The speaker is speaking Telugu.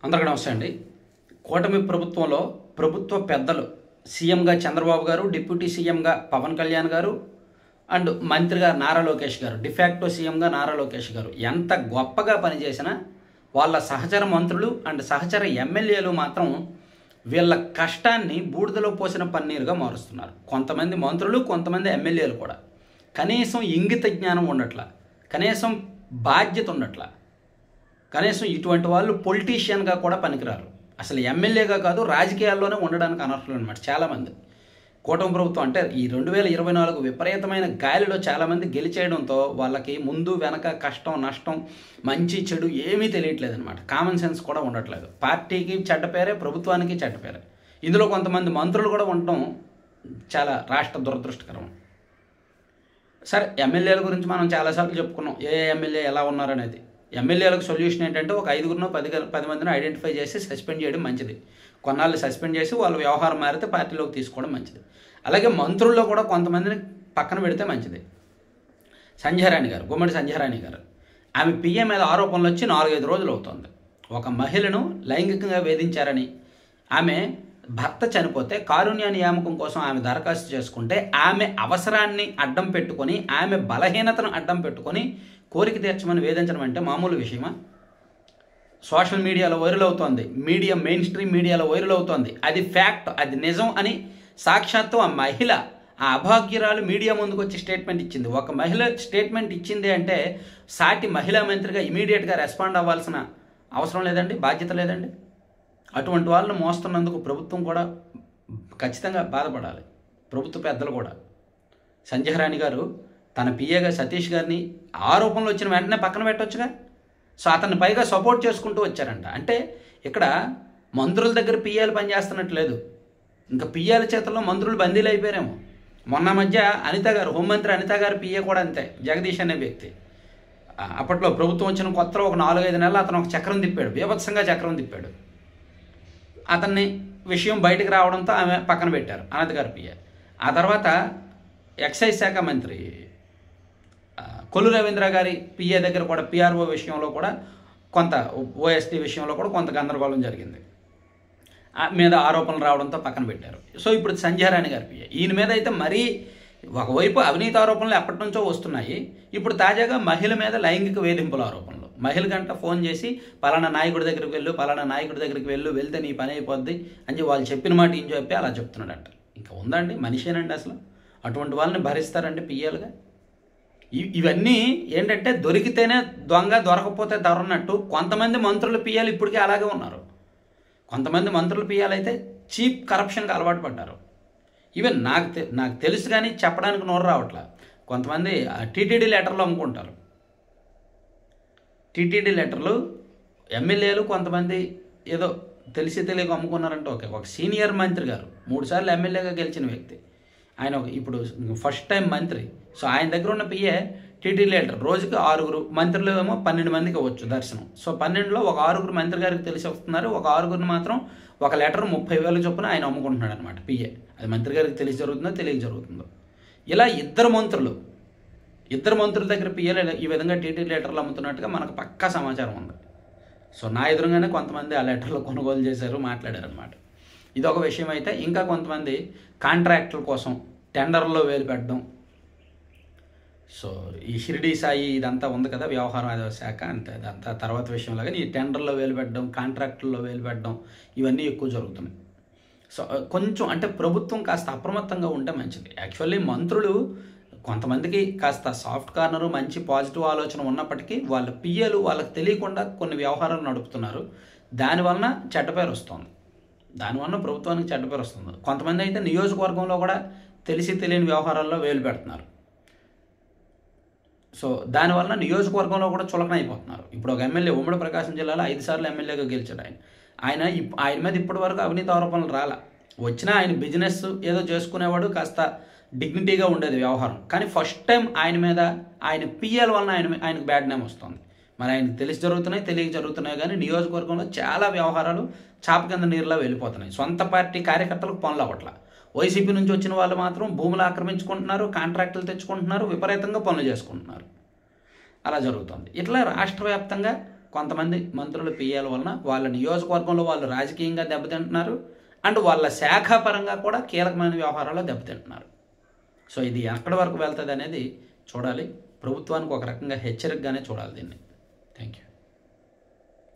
అందరికీ నమస్తే అండి. కూటమి ప్రభుత్వంలో ప్రభుత్వ పెద్దలు సీఎంగా చంద్రబాబు గారు, డిప్యూటీ సీఎంగా పవన్ కళ్యాణ్ గారు అండ్ మంత్రిగా నారా లోకేష్ గారు, డిఫాక్టో సీఎంగా నారా లోకేష్ గారు ఎంత గొప్పగా పనిచేసినా వాళ్ళ సహచర మంత్రులు అండ్ సహచర ఎమ్మెల్యేలు మాత్రం వీళ్ళ కష్టాన్ని బూడిదలో పోసిన పన్నీరుగా మారుస్తున్నారు. కొంతమంది మంత్రులు, కొంతమంది ఎమ్మెల్యేలు కూడా కనీసం ఇంగిత జ్ఞానం ఉండట్లా, కనీసం బాధ్యత ఉండట్లా. కనీసం ఇటువంటి వాళ్ళు పొలిటీషియన్గా కూడా పనికిరారు. అసలు ఎమ్మెల్యేగా కాదు, రాజకీయాల్లోనే ఉండడానికి అనర్హులు అనమాట చాలామంది. కూటమి ప్రభుత్వం అంటే ఈ 2024 విపరీతమైన గాలిలో చాలామంది గెలిచేయడంతో వాళ్ళకి ముందు వెనక కష్టం నష్టం మంచి చెడు ఏమీ తెలియట్లేదు అనమాట. కామన్ సెన్స్ కూడా ఉండట్లేదు. పార్టీకి చెడ్డ పేరే, ప్రభుత్వానికి చెడ్డ పేరే. ఇందులో కొంతమంది మంత్రులు కూడా ఉండటం చాలా రాష్ట్ర దురదృష్టకరం. సరే, ఎమ్మెల్యేల గురించి మనం చాలాసార్లు చెప్పుకున్నాం, ఏ ఎమ్మెల్యే ఎలా ఉన్నారనేది. ఎమ్మెల్యేలకు సొల్యూషన్ ఏంటంటే ఒక 5గురినో 10 మందిని ఐడెంటిఫై చేసి సస్పెండ్ చేయడం మంచిది. కొన్నాళ్ళు సస్పెండ్ చేసి వాళ్ళ వ్యవహారం మారితే పార్టీలోకి తీసుకోవడం మంచిది. అలాగే మంత్రుల్లో కూడా కొంతమందిని పక్కన పెడితే మంచిది. సంధ్యారాణి గారు, గుమ్మడి సంధ్యారాణి గారు, ఆమె పిఏ మీద ఆరోపణలు వచ్చి 4-5 రోజులు అవుతుంది. ఒక మహిళను లైంగికంగా వేధించారని, ఆమె భర్త చనిపోతే కారుణ్య నియామకం కోసం ఆమె దరఖాస్తు చేసుకుంటే ఆమె అవసరాన్ని అడ్డం పెట్టుకొని, ఆమె బలహీనతను అడ్డం పెట్టుకొని కోరిక తీర్చమని వేధించడం అంటే మామూలు విషయమా? సోషల్ మీడియాలో వైరల్ అవుతోంది, మెయిన్ స్ట్రీమ్ మీడియాలో వైరల్ అవుతోంది. అది ఫ్యాక్ట్, అది నిజం అని సాక్షాత్తు ఆ మహిళ, ఆ అభాగ్యురాలు మీడియా ముందుకు వచ్చి స్టేట్మెంట్ ఇచ్చింది. ఒక మహిళ స్టేట్మెంట్ ఇచ్చింది అంటే సాటి మహిళా మంత్రిగా ఇమీడియట్గా రెస్పాండ్ అవ్వాల్సిన అవసరం లేదండి, బాధ్యత లేదండి? అటువంటి వాళ్ళని మోస్తున్నందుకు ప్రభుత్వం కూడా ఖచ్చితంగా బాధపడాలి, ప్రభుత్వ పెద్దలు కూడా. సంధ్యారాణి గారు తన పిఏగా సతీష్ గారిని ఆరోపణలు వచ్చిన వెంటనే పక్కన పెట్టవచ్చుగా. సో అతన్ని పైగా సపోర్ట్ చేసుకుంటూ వచ్చారంట. అంటే ఇక్కడ మంత్రుల దగ్గర పిఏలు పనిచేస్తున్నట్లేదు, ఇంకా పిఏల చేతుల్లో మంత్రులు బందీలు అయిపోయారేమో. మొన్న మధ్య అనిత గారు, హోంమంత్రి అనిత గారు పిఏ కూడా అంతే, జగదీష్ అనే వ్యక్తి. అప్పట్లో ప్రభుత్వం వచ్చిన కొత్తలో ఒక 4-5 నెలలు అతను ఒక చక్రం తిప్పాడు, బీభత్సంగా చక్రం తిప్పాడు. అతన్ని విషయం బయటకు రావడంతో ఆమె పక్కన పెట్టారు, అనిత గారు పిఏ. ఆ తర్వాత ఎక్సైజ్ శాఖ మంత్రి కొల్లు రవీంద్ర గారి పిఏ దగ్గర కూడా పిఆర్ఓ విషయంలో కూడా కొంత, ఓఎస్టీ విషయంలో కూడా కొంత గందరగోళం జరిగింది, మీద ఆరోపణలు రావడంతో పక్కన పెట్టారు. సో ఇప్పుడు సంధ్యారాణి గారి పిఏ, ఈయన మీద అయితే మరీ ఒకవైపు అవినీతి ఆరోపణలు ఎప్పటి నుంచో వస్తున్నాయి, ఇప్పుడు తాజాగా మహిళ మీద లైంగిక వేధింపుల ఆరోపణలు. మహిళ గంట ఫోన్ చేసి పలానా నాయకుడి దగ్గరికి వెళ్ళు, పలానా నాయకుడి దగ్గరికి వెళ్తే నీ పని అయిపోద్ది అని వాళ్ళు చెప్పిన మాట ఏం చెప్పి అలా చెప్తున్నాడంట. ఇంకా ఉందండి, మనిషేనండి అసలు? అటువంటి వాళ్ళని భరిస్తారండి పిఏలుగా? ఇవన్నీ ఏంటంటే దొరికితేనే దొంగ, దొరకపోతే దొరన్నట్టు కొంతమంది మంత్రుల పిఏలు ఇప్పటికే అలాగే ఉన్నారు. కొంతమంది మంత్రుల పిఏలు అయితే చీప్ కరప్షన్కి అలవాటు పడ్డారు. ఈవెన్ నాకు తెలుసు కానీ చెప్పడానికి నోరు రావట్లా. కొంతమంది టీటీడీ లెటర్లు అమ్ముకుంటారు. టీటీడీ లెటర్లు ఎమ్మెల్యేలు కొంతమంది ఏదో తెలియక అమ్ముకున్నారంటే ఓకే. ఒక సీనియర్ మంత్రి గారు 3 సార్లు ఎమ్మెల్యేగా గెలిచిన వ్యక్తి, ఆయన ఇప్పుడు ఫస్ట్ టైం మంత్రి. సో ఆయన దగ్గర ఉన్న పిఏ టీటీ లెటర్ రోజుకి 6 మంత్రులు ఏమో 12 మందికి అవ్వచ్చు దర్శనం. సో 12లో ఒక 6 మంత్రి గారికి తెలిసి వస్తున్నారు, ఒక 6 మాత్రం ఒక లెటర్ 30,000 చొప్పున ఆయన అమ్ముకుంటున్నాడు అనమాట పిఏ. అది మంత్రి గారికి తెలిసి జరుగుతుందో తెలియక జరుగుతుందో. ఇలా ఇద్దరు మంత్రుల దగ్గర పిఏలు ఈ విధంగా టీటీ లెటర్లు అమ్ముతున్నట్టుగా మనకు పక్కా సమాచారం ఉంది. సో నా ఎదురుగానే కొంతమంది ఆ లెటర్లు కొనుగోలు చేశారు, మాట్లాడారు అనమాట. ఇది ఒక విషయం అయితే, ఇంకా కొంతమంది కాంట్రాక్టుల కోసం టెండర్లో వేలు పెట్టడం. సో ఈ షిరిడీ సాయి ఇదంతా ఉంది కదా, వ్యవహార శాఖ, అంతే అదంతా తర్వాత విషయంలాగా ఈ టెండర్లో వేలు పెట్టడం, కాంట్రాక్టుల్లో వేలు పెట్టడం, ఇవన్నీ ఎక్కువ జరుగుతున్నాయి. సో కొంచెం అంటే ప్రభుత్వం కాస్త అప్రమత్తంగా ఉంటే మంచిది. యాక్చువల్లీ మంత్రులు కొంతమందికి కాస్త సాఫ్ట్ కార్నరు, మంచి పాజిటివ్ ఆలోచన ఉన్నప్పటికీ వాళ్ళ పిఏలు వాళ్ళకి తెలియకుండా కొన్ని వ్యవహారాలు నడుపుతున్నారు. దానివలన చెడ్డ పేరు వస్తుంది, దానివల్ల ప్రభుత్వానికి చెడ్డ పేరు వస్తుంది. కొంతమంది అయితే నియోజకవర్గంలో కూడా తెలియని వ్యవహారాల్లో వేలు పెడుతున్నారు. సో దానివల్ల నియోజకవర్గంలో కూడా చులకన అయిపోతున్నారు. ఇప్పుడు ఒక ఎమ్మెల్యే ఉమ్మడి ప్రకాశం జిల్లాలో 5 సార్లు ఎమ్మెల్యేగా గెలిచాడు ఆయన మీద ఇప్పటి వరకు అవినీతి ఆరోపణలు రాలా. వచ్చినా ఆయన బిజినెస్ ఏదో చేసుకునేవాడు, కాస్త డిగ్నిటీగా ఉండేది వ్యవహారం. కానీ ఫస్ట్ టైం ఆయన మీద ఆయన పిఎల్ వలన ఆయనకు బ్యాడ్ నేమ్ వస్తుంది. మరి ఆయనకు తెలిసి జరుగుతున్నాయి, తెలియక జరుగుతున్నాయి, కానీ నియోజకవర్గంలో చాలా వ్యవహారాలు చాప కింద నీరులా వెళ్ళిపోతున్నాయి. సొంత పార్టీ కార్యకర్తలకు పనులు అవ్వట్లా. వైసీపీ నుంచి వచ్చిన వాళ్ళు మాత్రం భూములు ఆక్రమించుకుంటున్నారు, కాంట్రాక్టులు తెచ్చుకుంటున్నారు, విపరీతంగా పనులు చేసుకుంటున్నారు. అలా జరుగుతుంది. ఇట్లా రాష్ట్ర వ్యాప్తంగా కొంతమంది మంత్రులు పిఏల వలన వాళ్ళ నియోజకవర్గంలో వాళ్ళు రాజకీయంగా దెబ్బతింటున్నారు అండ్ వాళ్ళ శాఖాపరంగా కూడా కీలకమైన వ్యవహారాల్లో దెబ్బతింటున్నారు. సో ఇది ఎక్కడి వరకు వెళ్తుంది అనేది చూడాలి. ప్రభుత్వానికి ఒక రకంగా హెచ్చరికగానే చూడాలి దీన్ని. Thank you.